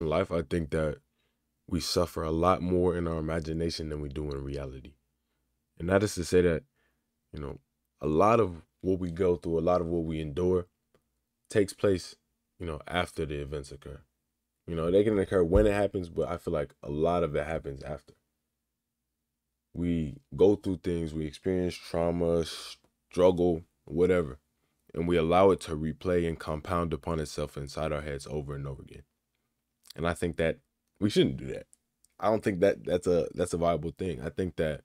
In life, I think that we suffer a lot more in our imagination than we do in reality. And that is to say that, you know, a lot of what we go through, a lot of what we endure takes place, after the events occur. They can occur when it happens, but I feel like a lot of it happens after. We go through things, we experience trauma, struggle, whatever, and we allow it to replay and compound upon itself inside our heads over and over again. And I think that we shouldn't do that. I don't think that that's a viable thing. I think that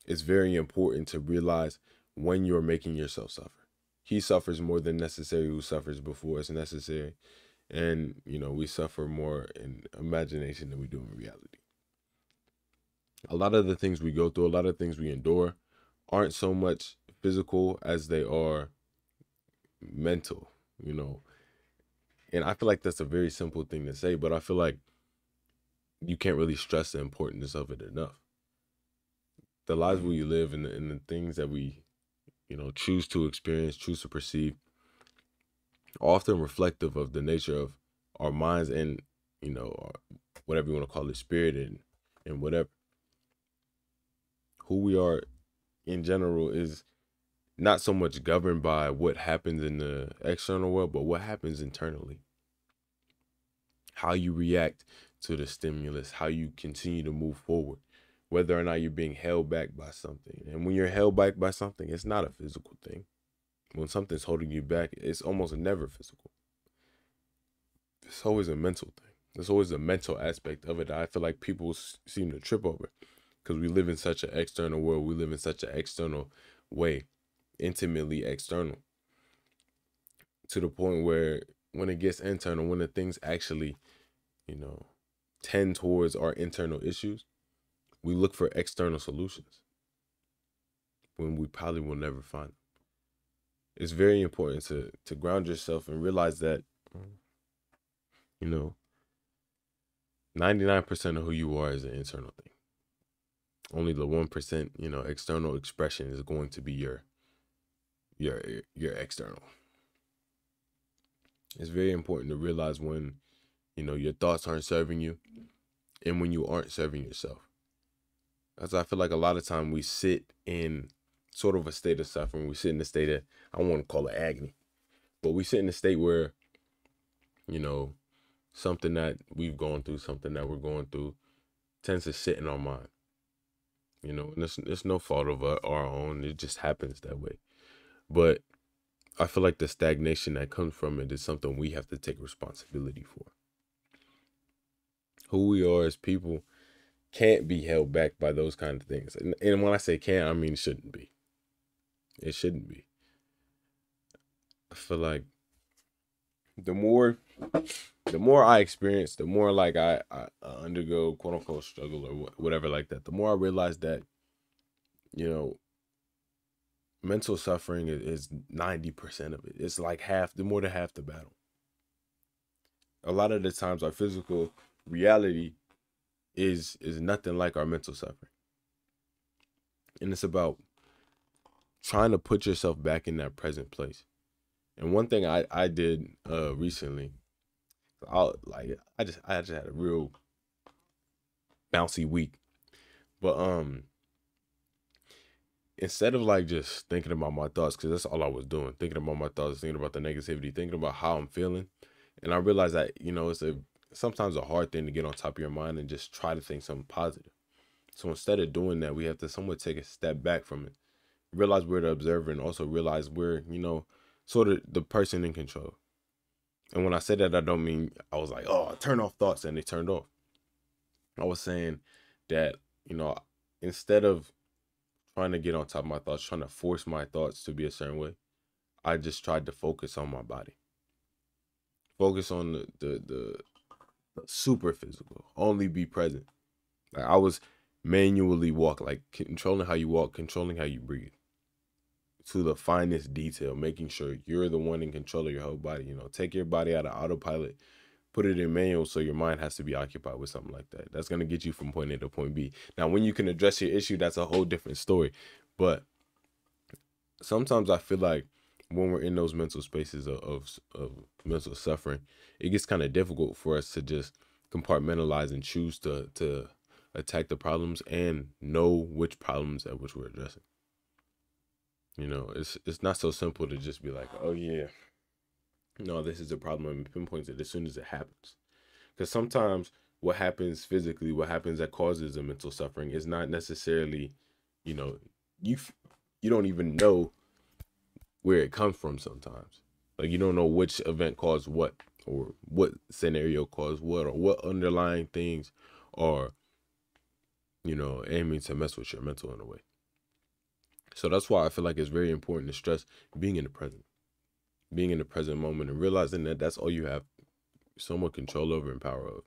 it's very important to realize when you're making yourself suffer. He suffers more than necessary who suffers before it's necessary. And, we suffer more in imagination than we do in reality. A lot of the things we go through, a lot of things we endure aren't so much physical as they are mental, you know. And I feel like that's a very simple thing to say, but I feel like you can't really stress the importance of it enough. The lives we live and the things that we, choose to experience, choose to perceive, are often reflective of the nature of our minds and, our, whatever you want to call it, spirit and whatever. Who we are in general is not so much governed by what happens in the external world, but what happens internally. How you react to the stimulus, how you continue to move forward, whether or not you're being held back by something. And when you're held back by something, it's not a physical thing. When something's holding you back, it's almost never physical. It's always a mental thing. There's always a mental aspect of it that I feel like people seem to trip over because we live in such an external world. We live in such an external way, intimately external, to the point where when it gets internal, when the things actually, tend towards our internal issues, we look for external solutions when we probably will never find them. It's very important to ground yourself and realize that, you know, 99% of who you are is an internal thing. Only the 1%, external expression is going to be your external. It's very important to realize when, your thoughts aren't serving you and when you aren't serving yourself. As I feel like a lot of time we sit in sort of a state of suffering. We sit in a state of, I don't want to call it agony, but we sit in a state where, something that we've gone through, something that we're going through tends to sit in our mind. And it's no fault of our own. It just happens that way. But I feel like the stagnation that comes from it is something we have to take responsibility for. Who we are as people can't be held back by those kind of things. And when I say can't, I mean it shouldn't be. It shouldn't be. I feel like the more I experience, the more like I undergo quote unquote struggle or whatever like that, the more I realize that, mental suffering is 90% of it. It's like more than half the battle. A lot of the times our physical reality is nothing like our mental suffering. And it's about trying to put yourself back in that present place. And one thing I did recently, I just had a real bouncy week. But instead of like just thinking about my thoughts, because that's all I was doing, thinking about my thoughts, thinking about the negativity, thinking about how I'm feeling. And I realized that, it's sometimes a hard thing to get on top of your mind and just try to think something positive. So instead of doing that, we have to somewhat take a step back from it, realize we're the observer, and also realize we're, sort of the person in control. And when I say that, I don't mean I was like, oh, turn off thoughts and they turned off. I was saying that, instead of trying to get on top of my thoughts, trying to force my thoughts to be a certain way, I just tried to focus on my body. Focus on the super physical. Only be present. Like I was manually like controlling how you walk, controlling how you breathe to the finest detail, making sure you're the one in control of your whole body. Take your body out of autopilot, put it in manual so your mind has to be occupied with something like that. That's going to get you from point A to point B. Now, when you can address your issue, that's a whole different story. But sometimes I feel like when we're in those mental spaces of mental suffering, it gets kind of difficult for us to just compartmentalize and choose to attack the problems and know which problems at which we're addressing. You know, it's not so simple to just be like, oh yeah, no, this is a problem and pinpoint it as soon as it happens. Because sometimes what happens physically, what happens that causes the mental suffering is not necessarily, you know, you you don't even know where it comes from sometimes. Like you don't know which event caused what, or what scenario caused what, or what underlying things are, you know, aiming to mess with your mental in a way. So that's why I feel like it's very important to stress being in the present, being in the present moment, and realizing that that's all you have somewhat control over and power of.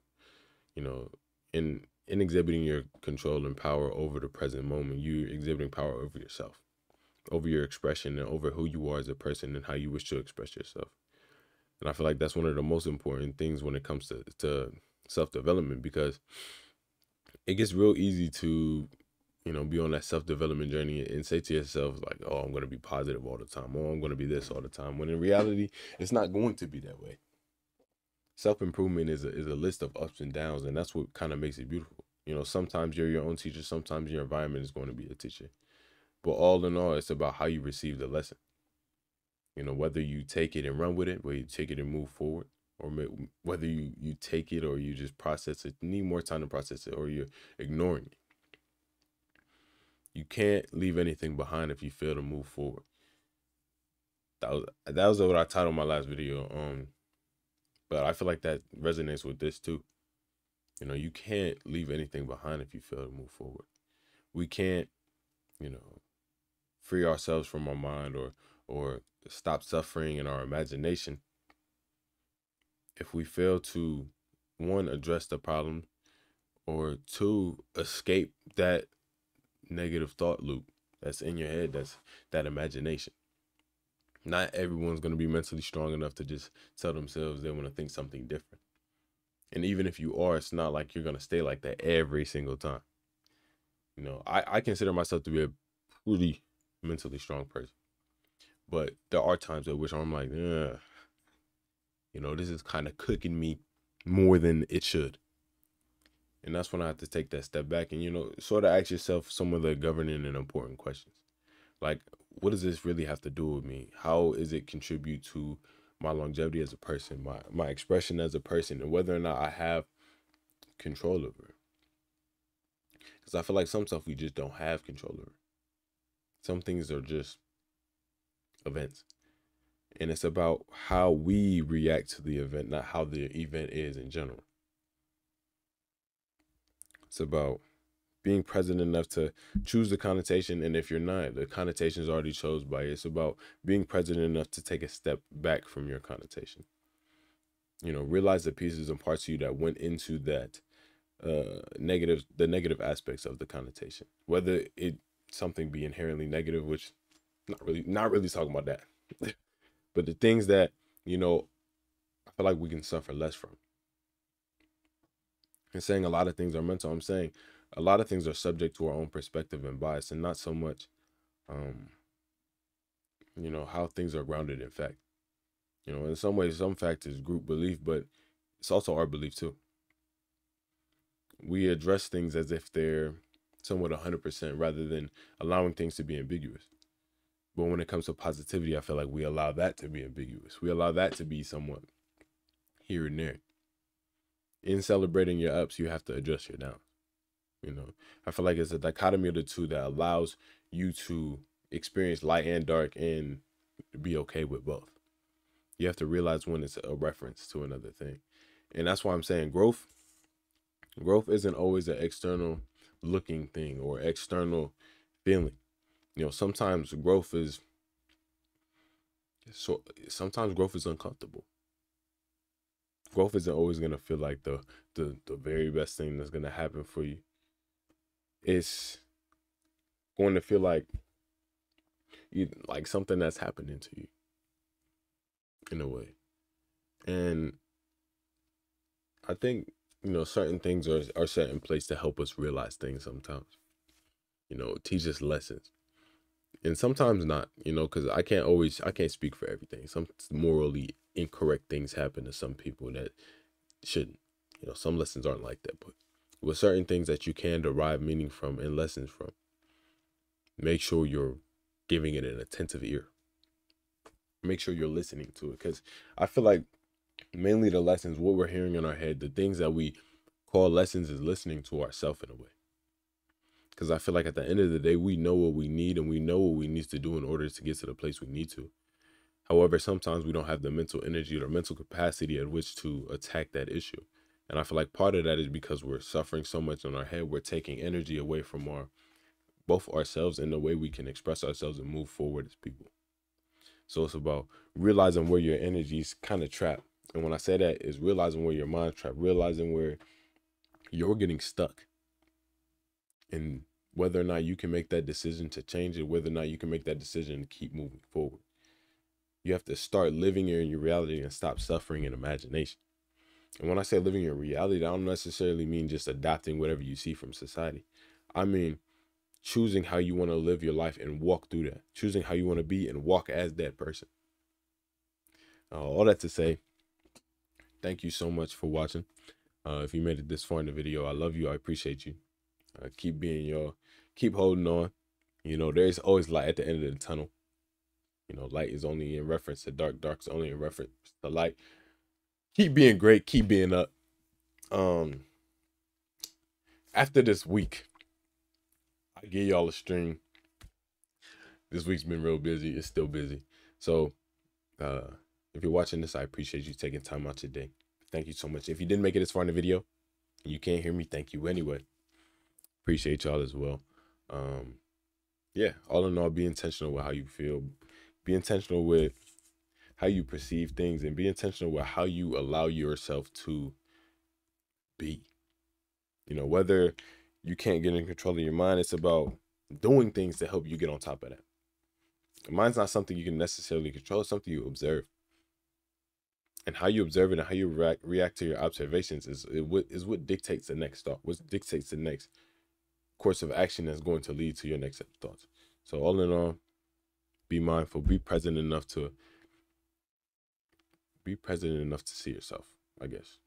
You know, in exhibiting your control and power over the present moment, you're exhibiting power over yourself, over your expression, and over who you are as a person and how you wish to express yourself. And I feel like that's one of the most important things when it comes to self-development, because it gets real easy to, you know, be on that self-development journey and say to yourself like, oh, I'm going to be positive all the time, oh, I'm going to be this all the time, when in reality it's not going to be that way. Self-improvement is a list of ups and downs, and that's what kind of makes it beautiful. You know, sometimes you're your own teacher, sometimes your environment is going to be a teacher, but all in all, it's about how you receive the lesson. You know, whether you take it and run with it, whether you take it and move forward, or whether you take it or you just process it, need more time to process it, or you're ignoring it. You can't leave anything behind if you fail to move forward. That was what I titled my last video. But I feel like that resonates with this too. You know, you can't leave anything behind if you fail to move forward. We can't, you know, free ourselves from our mind, or stop suffering in our imagination if we fail to, one, address the problem, or two, escape that negative thought loop that's in your head, that's that imagination. Not everyone's going to be mentally strong enough to just tell themselves they want to think something different. And even if you are, it's not like you're going to stay like that every single time. You know, I consider myself to be a pretty mentally strong person, but there are times at which I'm like, you know, this is kind of cooking me more than it should. And that's when I have to take that step back and, you know, sort of ask yourself some of the governing and important questions. Like, what does this really have to do with me? How is it contribute to my longevity as a person, my expression as a person, and whether or not I have control over it? Because I feel like some stuff we just don't have control over. Some things are just events. And it's about how we react to the event, not how the event is in general. It's about being present enough to choose the connotation, and if you're not, the connotation is already chosen by you. It's about being present enough to take a step back from your connotation. You know, realize the pieces and parts of you that went into that the negative aspects of the connotation, whether it something be inherently negative, which not really talking about that, but the things that, you know, I feel like we can suffer less from. And saying a lot of things are mental, I'm saying a lot of things are subject to our own perspective and bias, and not so much, you know, how things are grounded in fact. You know, in some ways, some fact is group belief, but it's also our belief too. We address things as if they're somewhat 100% rather than allowing things to be ambiguous. But when it comes to positivity, I feel like we allow that to be ambiguous. We allow that to be somewhat here and there. In celebrating your ups, you have to adjust your downs. You know, I feel like it's a dichotomy of the two that allows you to experience light and dark and be okay with both. You have to realize when it's a reference to another thing. And that's why I'm saying growth isn't always an external looking thing or external feeling. You know, sometimes growth is uncomfortable. Growth isn't always going to feel like the very best thing that's going to happen for you. It's going to feel like something that's happening to you in a way. And I think, you know, certain things are set in place to help us realize things sometimes. You know, teach us lessons. And sometimes not, you know, because I can't speak for everything. Some morally incorrect things happen to some people that shouldn't. You know, some lessons aren't like that, but with certain things that you can derive meaning from and lessons from, make sure you're giving it an attentive ear. Make sure you're listening to it, because I feel like mainly the lessons, what we're hearing in our head, the things that we call lessons, is listening to ourselves in a way. Because I feel like at the end of the day, we know what we need and we know what we need to do in order to get to the place we need to. However, sometimes we don't have the mental energy or mental capacity at which to attack that issue. And I feel like part of that is because we're suffering so much in our head, we're taking energy away from both ourselves and the way we can express ourselves and move forward as people. So it's about realizing where your energy is kind of trapped. And when I say that, is realizing where your mind's trapped, realizing where you're getting stuck, and whether or not you can make that decision to change it, whether or not you can make that decision to keep moving forward. You have to start living in your reality and stop suffering in imagination. And when I say living in reality, I don't necessarily mean just adopting whatever you see from society. I mean choosing how you want to live your life and walk through that. Choosing how you want to be and walk as that person. All that to say, thank you so much for watching. If you made it this far in the video, I love you. I appreciate you. Keep being y'all. Keep holding on. You know, there's always light at the end of the tunnel. You know, light is only in reference to dark. Dark is only in reference to light. Keep being great. Keep being up. After this week, I give y'all a string. This week's been real busy. It's still busy. So, if you're watching this, I appreciate you taking time out today. Thank you so much. If you didn't make it this far in the video and you can't hear me, thank you anyway. Appreciate y'all as well. Yeah, all in all, be intentional with how you feel. Be intentional with how you perceive things, and be intentional with how you allow yourself to be. You know, whether you can't get in control of your mind, it's about doing things to help you get on top of that. Mind's not something you can necessarily control. It's something you observe. And how you observe it and how you react to your observations is what dictates the next thought, what dictates the next course of action that's going to lead to your next set of thoughts. So all in all, be mindful, be present enough to see yourself, I guess.